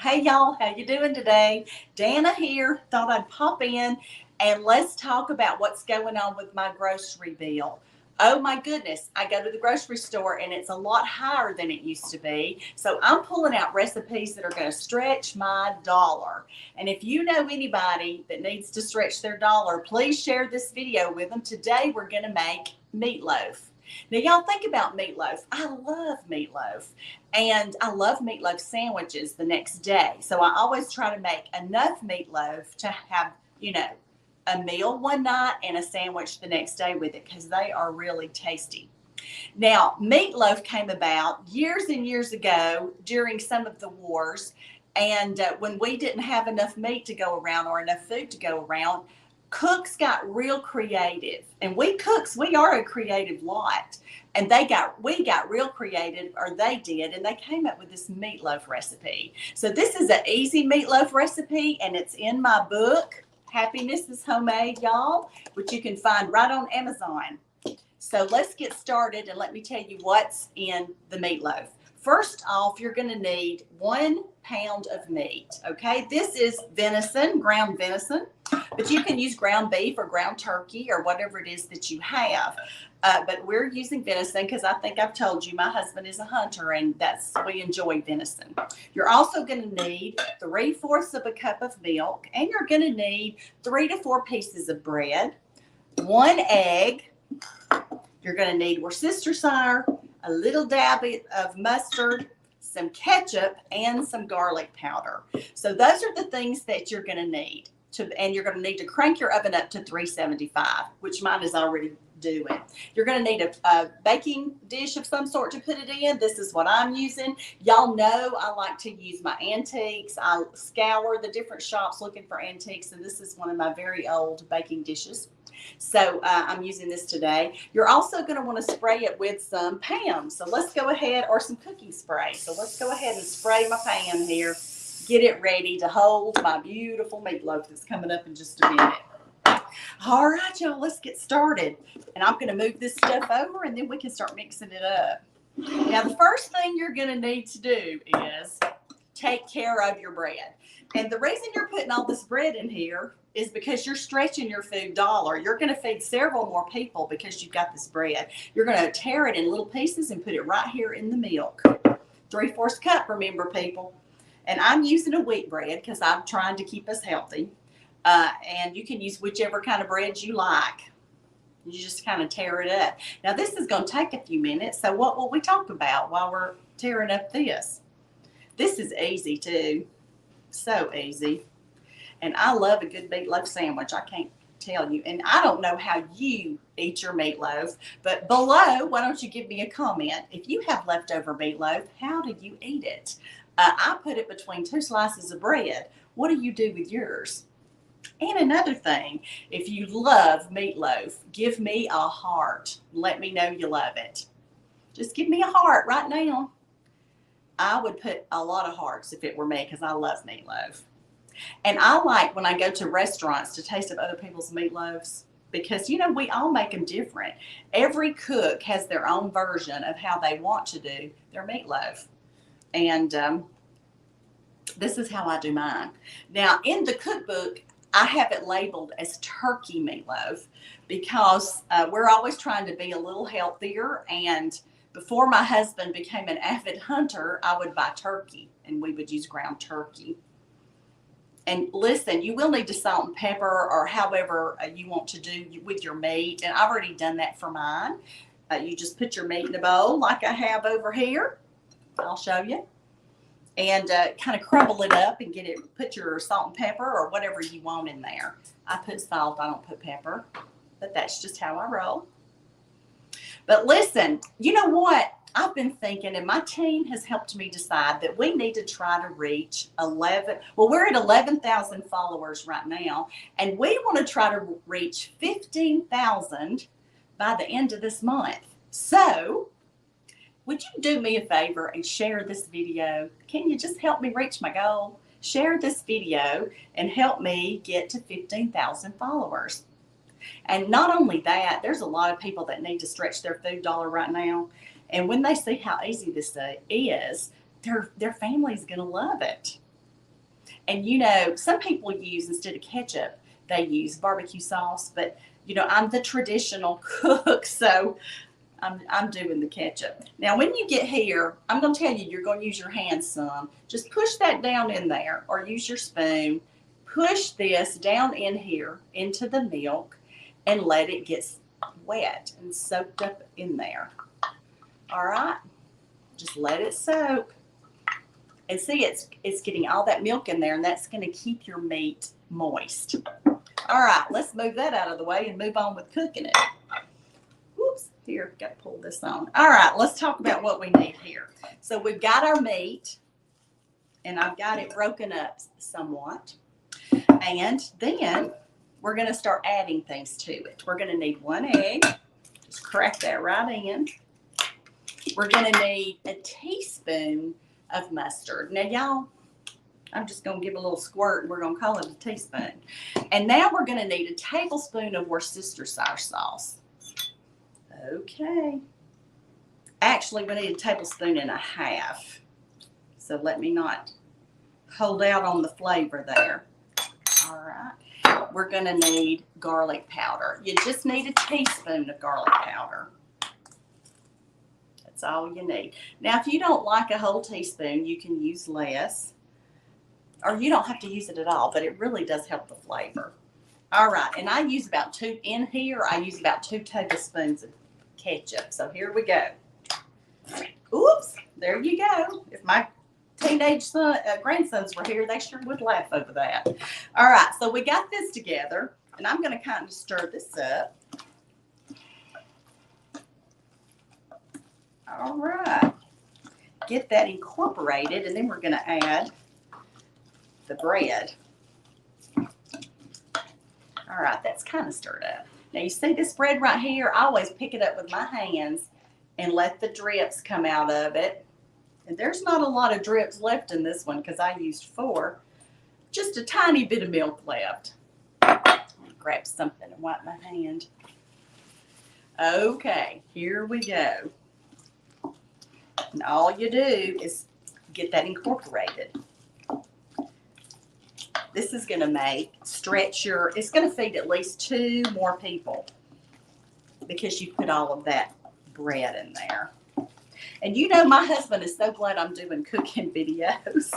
Hey y'all, how you doing today? Danna here. Thought I'd pop in and let's talk about what's going on with my grocery bill. Oh my goodness, I go to the grocery store and it's a lot higher than it used to be. So I'm pulling out recipes that are going to stretch my dollar. And if you know anybody that needs to stretch their dollar, please share this video with them. Today we're going to make meatloaf. Now, y'all think about meatloaf. I love meatloaf. And I love meatloaf sandwiches the next day. So I always try to make enough meatloaf to have, a meal one night and a sandwich the next day with it because they are really tasty. Now, meatloaf came about years and years ago during some of the wars. And when we didn't have enough meat to go around or enough food to go around, cooks got real creative. And we cooks, we are a creative lot. And we got real creative, or they did, and they came up with this meatloaf recipe. So this is an easy meatloaf recipe, and it's in my book, Happiness is Homemade, y'all, which you can find right on Amazon. So let's get started, and let me tell you what's in the meatloaf. First off, you're going to need 1 pound of meat. Okay, this is venison, ground venison, but you can use ground beef or ground turkey or whatever it is that you have. But we're using venison because I think I've told you my husband is a hunter and we enjoy venison. You're also going to need 3/4 of a cup of milk, and you're going to need 3 to 4 pieces of bread, 1 egg. You're going to need Worcestershire, a little dab of mustard, some ketchup, and some garlic powder. So those are the things that you're going to need. And you're going to need to crank your oven up to 375, which mine is already doing. You're going to need a baking dish of some sort to put it in. This is what I'm using. Y'all know I like to use my antiques. I scour the different shops looking for antiques, and this is one of my very old baking dishes. So I'm using this today. You're also going to want to spray it with some Pam. So let's go ahead, or some cooking spray. So let's go ahead and spray my pan here. Get it ready to hold my beautiful meatloaf that's coming up in just a minute. All right, y'all, let's get started. And I'm going to move this stuff over, and then we can start mixing it up. Now, the first thing you're going to need to do is take care of your bread. And the reason you're putting all this bread in here is because you're stretching your food dollar. You're going to feed several more people because you've got this bread. You're going to tear it in little pieces and put it right here in the milk. 3/4 cup, remember, people. And I'm using a wheat bread because I'm trying to keep us healthy. And you can use whichever kind of bread you like. You just kind of tear it up. Now, this is going to take a few minutes. So what will we talk about while we're tearing up this? This is easy, too. So easy. And I love a good meatloaf sandwich. I can't tell you. And I don't know how you eat your meatloaf, but below, why don't you give me a comment? If you have leftover meatloaf, how do you eat it? I put it between 2 slices of bread. What do you do with yours? And another thing, if you love meatloaf, give me a heart. Let me know you love it. Just give me a heart right now. I would put a lot of hearts if it were me because I love meatloaf. And I like when I go to restaurants to taste of other people's meatloaves because, we all make them different. Every cook has their own version of how they want to do their meatloaf. And this is how I do mine. Now, in the cookbook, I have it labeled as turkey meatloaf because we're always trying to be a little healthier. And before my husband became an avid hunter, I would buy turkey, and we would use ground turkey. And listen, you will need to salt and pepper or however you want to do with your meat. And I've already done that for mine. You just put your meat in a bowl like I have over here. I'll show you. And kind of crumble it up and put your salt and pepper or whatever you want in there. I put salt, I don't put pepper. But that's just how I roll. But listen, you know what? I've been thinking, and my team has helped me decide that we need to try to reach we're at 11,000 followers right now, and we want to try to reach 15,000 by the end of this month. So, would you do me a favor and share this video? Can you just help me reach my goal? Share this video and help me get to 15,000 followers. And not only that, there's a lot of people that need to stretch their food dollar right now. And when they see how easy this is, their family's going to love it. And some people use, instead of ketchup, they use barbecue sauce. But I'm the traditional cook, so I'm doing the ketchup. Now, when you get here, I'm going to tell you, you're going to use your hands some. Just push that down in there, or use your spoon. Push this down in here into the milk and let it get wet and soaked up in there. All right, just let it soak. And see, it's getting all that milk in there, and that's going to keep your meat moist. All right, let's move that out of the way and move on with cooking it. Whoops, here, got to pull this on. All right, let's talk about what we need here. So we've got our meat, and I've got it broken up somewhat. And then we're going to start adding things to it. We're going to need 1 egg. Just crack that right in. We're going to need a teaspoon of mustard. Now, y'all, I'm just going to give a little squirt, and we're going to call it a teaspoon. And now we're going to need a tablespoon of Worcestershire sauce. Okay. Actually, we need a tablespoon and a half. So let me not hold out on the flavor there. All right. We're going to need garlic powder. You just need a teaspoon of garlic powder. That's all you need. Now, if you don't like a whole teaspoon, you can use less. Or you don't have to use it at all, but it really does help the flavor. All right, and I use about 2 tablespoons of ketchup. So here we go. Oops, there you go. If my teenage grandsons were here, they sure would laugh over that. All right, so we got this together, and I'm going to kind of stir this up. All right, get that incorporated, and then we're going to add the bread. All right, that's kind of stirred up. Now you see this bread right here? I always pick it up with my hands and let the drips come out of it. And there's not a lot of drips left in this one because I used 4. Just a tiny bit of milk left. Grab something and wipe my hand. Okay, here we go. And all you do is get that incorporated. This is going to it's going to feed at least 2 more people because you put all of that bread in there. And my husband is so glad I'm doing cooking videos.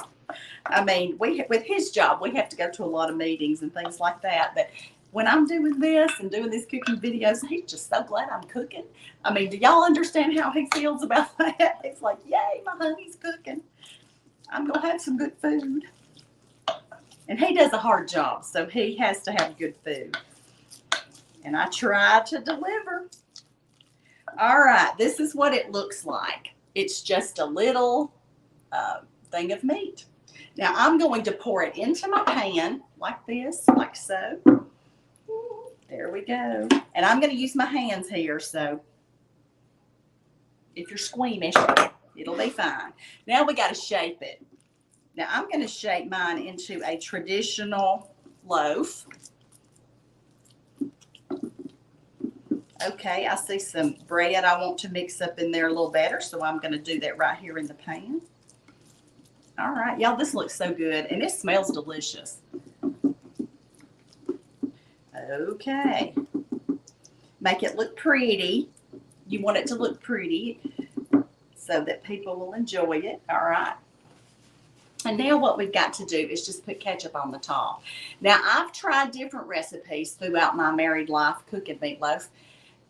I mean, with his job, we have to go to a lot of meetings and things like that. But when I'm doing this and doing these cooking videos, he's just so glad I'm cooking. I mean, do y'all understand how he feels about that? He's like, yay, my honey's cooking. I'm going to have some good food. And he does a hard job, so he has to have good food. And I try to deliver. All right, this is what it looks like. It's just a little thing of meat. Now, I'm going to pour it into my pan like this, like so. There we go. And I'm going to use my hands here, so if you're squeamish, it'll be fine. Now we got to shape it. Now, I'm going to shape mine into a traditional loaf. Okay, I see some bread I want to mix up in there a little better, so I'm going to do that right here in the pan. All right, y'all, this looks so good, and it smells delicious. Okay. Make it look pretty. You want it to look pretty so that people will enjoy it. All right. And now what we've got to do is just put ketchup on the top. Now, I've tried different recipes throughout my married life cooking meatloaf.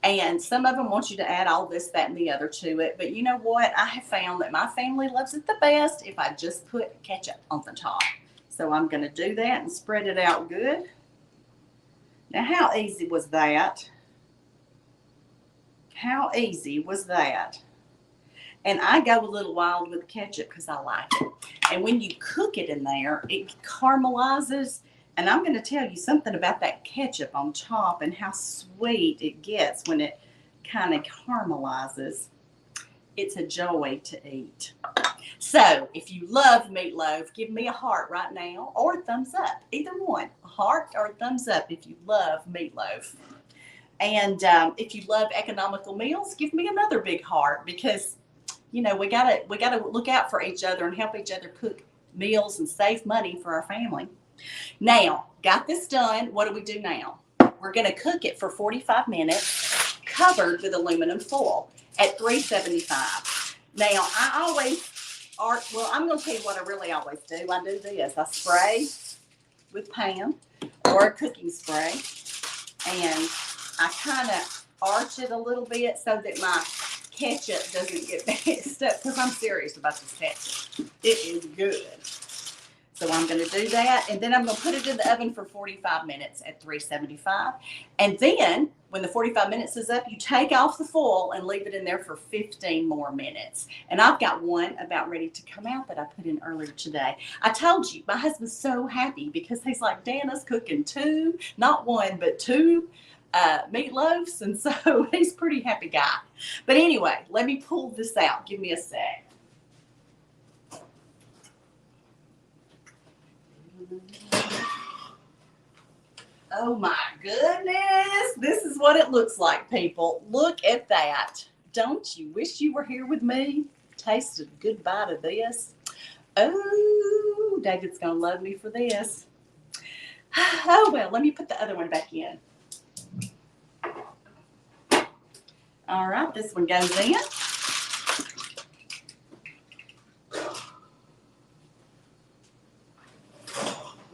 And some of them want you to add all this, that, and the other to it. But you know what? I have found that my family loves it the best if I just put ketchup on the top. So I'm going to do that and spread it out good. Now, how easy was that? How easy was that? And I go a little wild with ketchup because I like it. And when you cook it in there, it caramelizes. And I'm going to tell you something about that ketchup on top and how sweet it gets when it kind of caramelizes. It's a joy to eat. So if you love meatloaf, give me a heart right now or a thumbs up. Either one, a heart or a thumbs up if you love meatloaf. And if you love economical meals, give me another big heart because, you know, we gotta look out for each other and help each other cook meals and save money for our family. Now, got this done. What do we do now? We're going to cook it for 45 minutes, covered with aluminum foil at 375. Now, I'm going to tell you what I really always do. I do this. I spray with Pam or a cooking spray, and I kind of arch it a little bit so that my ketchup doesn't get messed up, because I'm serious about this ketchup. It is good. So I'm going to do that, and then I'm going to put it in the oven for 45 minutes at 375. And then when the 45 minutes is up, you take off the foil and leave it in there for 15 more minutes. And I've got one about ready to come out that I put in earlier today. I told you, my husband's so happy because he's like, Danna's cooking two, not one, but two meatloafs. And so he's a pretty happy guy. But anyway, let me pull this out. Give me a sec. Oh my goodness, this is what it looks like, people. Look at that. Don't you wish you were here with me? Taste a good bite of this. Oh, David's gonna love me for this. Oh well, let me put the other one back in. All right, this one goes in.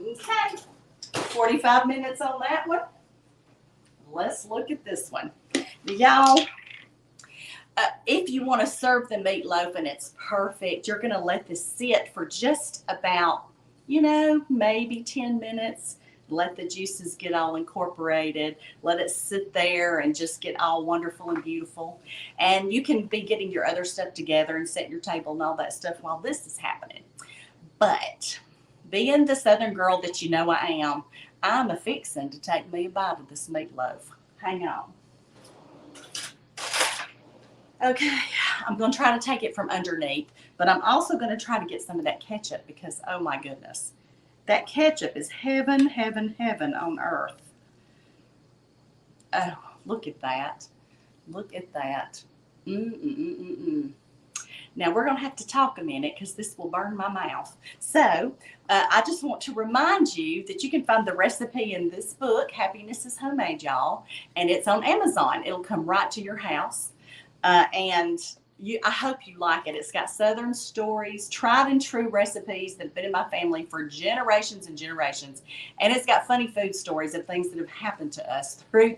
Okay. 45 minutes on that one. Let's look at this one. Y'all, if you want to serve the meatloaf and it's perfect, you're going to let this sit for just about, maybe 10 minutes. Let the juices get all incorporated. Let it sit there and just get all wonderful and beautiful. And you can be getting your other stuff together and set your table and all that stuff while this is happening. But being the Southern girl that you know I am, I'm a-fixin' to take me a bite of this meatloaf. Hang on. Okay, I'm going to try to take it from underneath, but I'm also going to try to get some of that ketchup because, oh my goodness, that ketchup is heaven, heaven, heaven on earth. Oh, look at that. Look at that. Now, we're going to have to talk a minute because this will burn my mouth. So, I just want to remind you that you can find the recipe in this book, Happiness is Homemade, y'all, and it's on Amazon. It'll come right to your house, and I hope you like it. It's got Southern stories, tried and true recipes that have been in my family for generations and generations, and it's got funny food stories of things that have happened to us through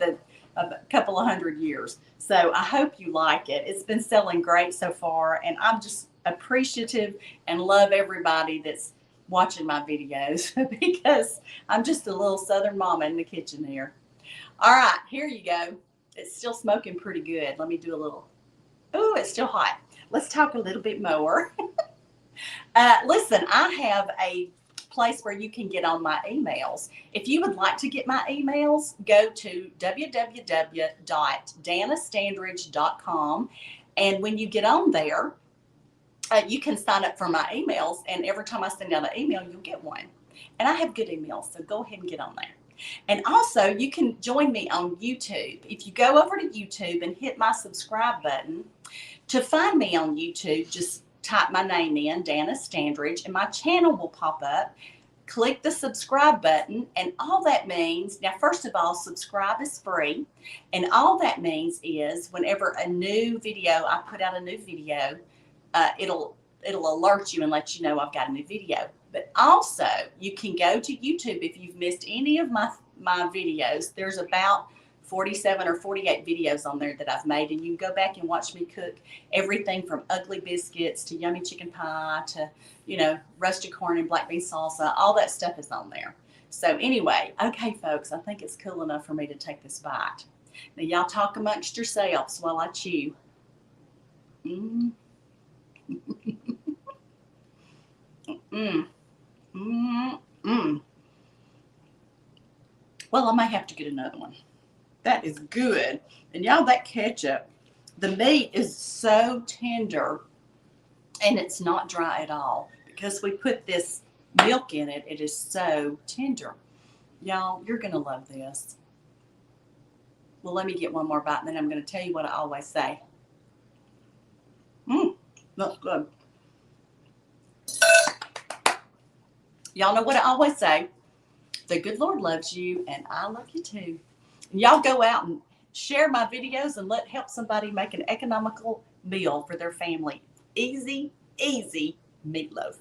a couple of 100 years. So I hope you like it. It's been selling great so far, and I'm just appreciative and love everybody that's watching my videos because I'm just a little Southern mama in the kitchen here. All right, here you go. It's still smoking pretty good. Let me do a little. Oh, it's still hot. Let's talk a little bit more. Listen, I have a place where you can get on my emails. If you would like to get my emails, go to www.dannastandridge.com, and when you get on there, you can sign up for my emails, and every time I send out an email, you'll get one. And I have good emails, so go ahead and get on there. And also, you can join me on YouTube. If you go over to YouTube and hit my subscribe button, to find me on YouTube, just type my name in, Danna Standridge, and my channel will pop up. Click the subscribe button, and all that means, now first of all, subscribe is free, and all that means is whenever I put out a new video, it'll alert you and let you know I've got a new video. But also, you can go to YouTube if you've missed any of my videos. There's about 47 or 48 videos on there that I've made, and you can go back and watch me cook everything from ugly biscuits to yummy chicken pie to, roasted corn and black bean salsa. All that stuff is on there. So anyway, okay, folks, I think it's cool enough for me to take this bite. Now, y'all talk amongst yourselves while I chew. Well, I may have to get another one. That is good. And y'all, that ketchup, the meat is so tender and it's not dry at all because we put this milk in it. It is so tender. Y'all, you're going to love this. Well, let me get one more bite, and then I'm going to tell you what I always say. That's good. Y'all know what I always say. The good Lord loves you, and I love you too. And y'all go out and share my videos and help somebody make an economical meal for their family. Easy, easy meatloaf.